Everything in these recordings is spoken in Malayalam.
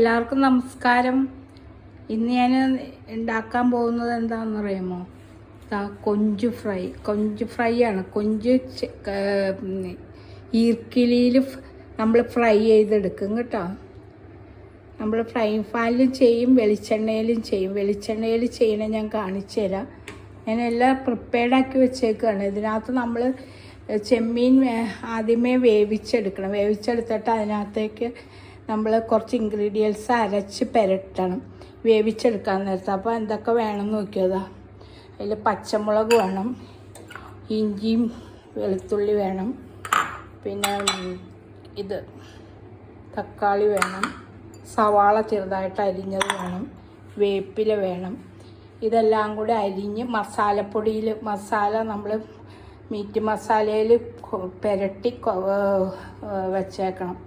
എല്ലാവർക്കും നമസ്കാരം. ഇന്ന് ഞാൻ ഉണ്ടാക്കാൻ പോകുന്നത് എന്താണെന്ന് അറിയാമോ? കൊഞ്ച് ഫ്രൈ ആണ്. കൊഞ്ച് ഈർക്കിലിയിൽ നമ്മൾ ഫ്രൈ ചെയ്തെടുക്കും കേട്ടോ. നമ്മൾ ഫ്രൈ പാനിലും ചെയ്യും, വെളിച്ചെണ്ണയിലും ചെയ്യും. വെളിച്ചെണ്ണയിൽ ചെയ്യണ ഞാൻ കാണിച്ചു തരാം. ഞാനെല്ലാം പ്രിപ്പയർഡാക്കി വെച്ചേക്കാണ്. ഇതിനകത്ത് നമ്മൾ ചെമ്മീൻ ആദ്യമേ വേവിച്ചെടുക്കണം. വേവിച്ചെടുത്തിട്ട് അതിനകത്തേക്ക് നമ്മൾ കുറച്ച് ഇൻഗ്രീഡിയൻസ് അരച്ച് പുരട്ടണം വേവിച്ചെടുക്കാൻ നേരത്തെ. അപ്പോൾ എന്തൊക്കെ വേണമെന്ന് നോക്കിയതാ. അതിൽ പച്ചമുളക് വേണം, ഇഞ്ചിയും വെളുത്തുള്ളി വേണം, പിന്നെ ഇത് തക്കാളി വേണം, സവാള ചെറുതായിട്ട് അരിഞ്ഞത് വേണം, വേപ്പില വേണം. ഇതെല്ലാം കൂടെ അരിഞ്ഞ് മസാല നമ്മൾ മീറ്റ് മസാലയിൽ പുരട്ടി വെച്ചേക്കണം.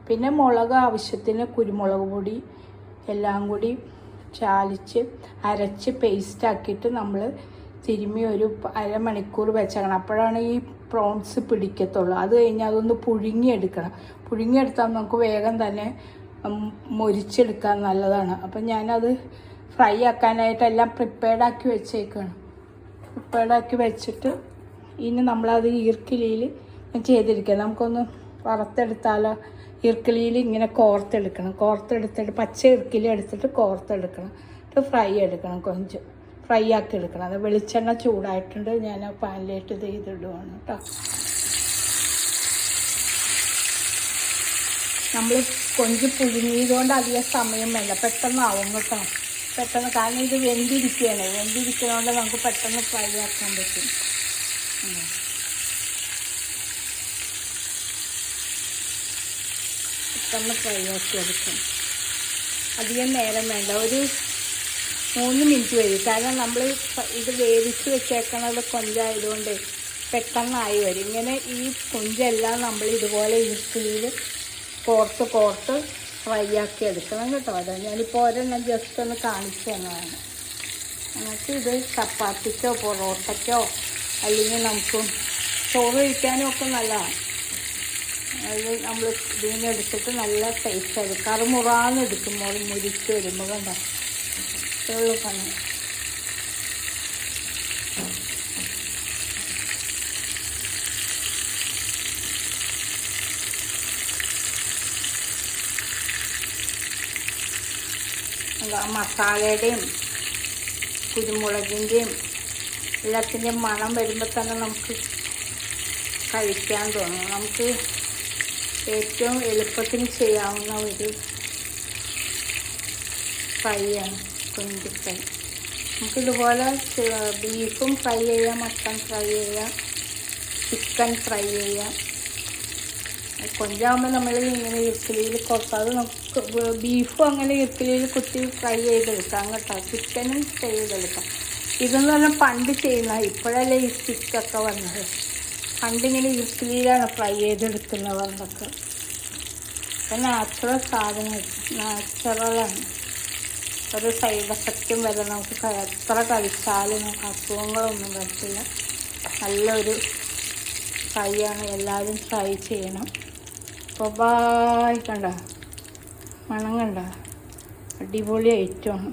പിന്നെ മുളക് ആവശ്യത്തിന്, കുരുമുളക് പൊടി എല്ലാം കൂടി ചാലിച്ച് അരച്ച് പേസ്റ്റാക്കിയിട്ട് നമ്മൾ തിരുമ്മി ഒരു അരമണിക്കൂർ വെച്ചേക്കണം. അപ്പോഴാണ് ഈ പ്രോൺസ് പിടിക്കത്തുള്ളൂ. അത് കഴിഞ്ഞ് അതൊന്ന് പുഴുങ്ങിയെടുക്കണം. പുഴുങ്ങിയെടുത്താൽ നമുക്ക് വേഗം തന്നെ മൊരിച്ചെടുക്കാൻ നല്ലതാണ്. അപ്പം ഞാനത് ഫ്രൈ ആക്കാനായിട്ട് എല്ലാം പ്രിപ്പയർഡാക്കി വെച്ചേക്കാണ്. പ്രിപ്പയർഡാക്കി വെച്ചിട്ട് ഇനി നമ്മളത് ഈർക്കിലിയിൽ ചെയ്തിരിക്കുക. നമുക്കൊന്ന് വറുത്തെടുത്താലോ. ഈർക്കിലിയിൽ ഇങ്ങനെ കോർത്തെടുത്തിട്ട് പച്ച ഈർക്കിലി എടുത്തിട്ട് കോർത്തെടുക്കണം. ഫ്രൈ എടുക്കണം, കൊഞ്ച് ഫ്രൈ ആക്കി എടുക്കണം. അത് വെളിച്ചെണ്ണ ചൂടായിട്ടുണ്ട്. ഞാൻ പാനിലേക്ക് ഇത് ചെയ്തിടുവാണ് കേട്ടോ. നമ്മൾ കൊഞ്ച് പുഴുങ്ങിയതുകൊണ്ട് അധികം സമയം വേണ്ട, പെട്ടെന്നാവും കേട്ടോ. പെട്ടെന്ന്, കാരണം ഇത് വെന്തിരിക്കുന്നതുകൊണ്ട് നമുക്ക് പെട്ടെന്ന് ഫ്രൈ ആക്കാൻ പറ്റും. പെട്ടെന്ന് ഫ്രൈ ആക്കി എടുക്കും. അധികം നേരം വേണ്ട, ഒരു 3 മിനിറ്റ് വരും. കാരണം നമ്മൾ ഇത് വേവിച്ച് വെച്ചേക്കണത് കൊഞ്ചായതുകൊണ്ട് പെട്ടെന്നായി വരും. ഇങ്ങനെ ഈ കൊഞ്ചെല്ലാം നമ്മൾ ഇതുപോലെ ഈർക്കിലിയിൽ കോർത്ത് ഫ്രൈ ആക്കി എടുക്കണം കേട്ടോ. അതാണ് ഞാനിപ്പോൾ ഒരെണ്ണം ജസ്റ്റ് ഒന്ന് കാണിച്ചു തന്നതാണ്. നമുക്ക് ഇത് ചപ്പാത്തിക്കോ പൊറോട്ടയ്ക്കോ അല്ലെങ്കിൽ നമുക്ക് ചോറ് കഴിക്കാനും ഒക്കെ നല്ലതാണ്. അത് നമ്മൾ ഇതിനെ എടുത്തിട്ട് നല്ല ടേസ്റ്റ് ആയിരിക്കും. കറുമുറാന്ന് എടുക്കുമ്പോൾ മുരിച്ച് വരുമ്പോൾ കണ്ടോ, ഇതുള്ള പണി. മസാലയുടെയും കുരുമുളകിൻ്റെയും എല്ലാത്തിൻ്റെയും മണം വരുമ്പോൾ തന്നെ നമുക്ക് കഴിക്കാൻ തോന്നും. നമുക്ക് ഏറ്റവും എളുപ്പത്തിന് ചെയ്യാവുന്ന ഒരു ഫ്രൈ ആണ് കൊഞ്ച് ഫ്രൈ. നമുക്കിതുപോലെ ബീഫും ഫ്രൈ ചെയ്യാം, മട്ടൺ ഫ്രൈ ചെയ്യാം, ചിക്കൻ ഫ്രൈ ചെയ്യാം. കൊഞ്ചാകുമ്പോൾ നമ്മൾ ഇങ്ങനെ ഈർക്കിലിയിൽ കുറച്ചത് നമുക്ക് ബീഫും അങ്ങനെ ഈർക്കിലിയിൽ കുത്തി ഫ്രൈ ചെയ്തെടുക്കാം കേട്ടോ. ചിക്കനും ചെയ്തെടുക്കാം. ഇതെന്ന് പറഞ്ഞാൽ പണ്ട് ചെയ്യുന്ന, ഇപ്പോഴല്ലേ ഈ സ്റ്റിക്കൊക്കെ വന്നത്. പണ്ടിങ്ങനെ ഈർക്കിലിയിലാണ് ഫ്രൈ ചെയ്തെടുക്കുന്നത് പണ്ടൊക്കെ. അപ്പം നാച്ചുറൽ സാധനം, നാച്ചുറലാണ്. ഒരു സൈഡ് എഫക്റ്റും വരെ നമുക്ക് എത്ര കഴിച്ചാലും നമുക്ക് അസുഖങ്ങളൊന്നും പറ്റില്ല. നല്ലൊരു ഫ്രൈ ആണ്. എല്ലാവരും ട്രൈ ചെയ്യണം. അപ്പോൾ ബായ്. കണ്ട മണം, കണ്ട അടിപൊളി ഐറ്റമാണ്.